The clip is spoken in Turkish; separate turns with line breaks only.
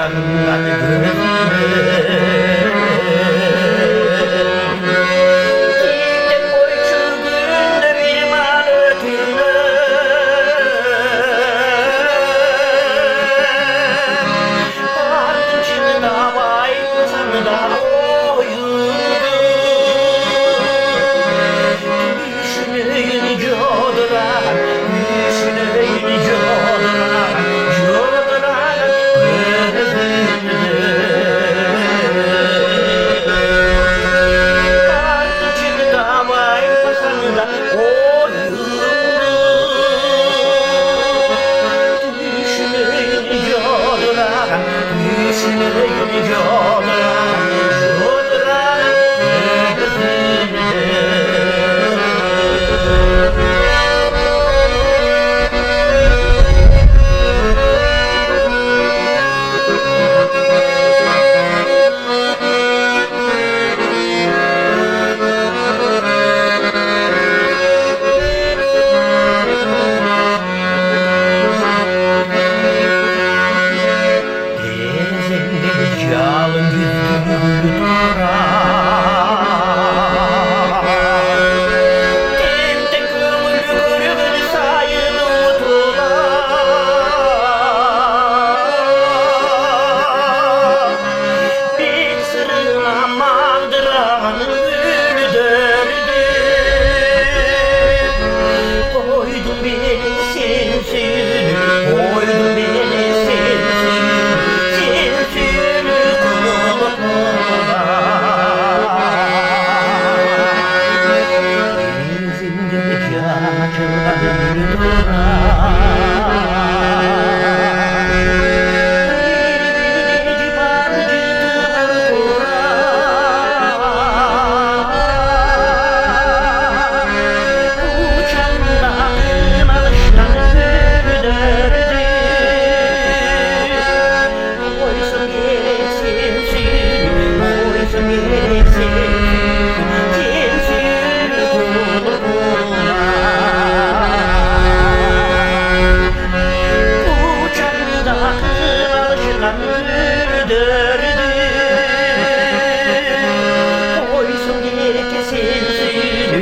çanlar gözüme. Kimde koy çılgındı bir man ötüne. Ardın içinde vay kızımda oyundu. Düşüneyin codılar, düşüneyin codılar, codılar gözümde. Ardın içinde vay kızımda oyundu. Düşüneyin codılar, düşüneyin codılar, codılar gözümde. Yalın yüzlü durar, tente kömür sayını unutular. Bir sırrına mandıranın gülü dördü. Koydum beni sinsin, koydum beni sinsin, sinsin kulağına. Denizinde çağçılar durar. Oysun kesilsin,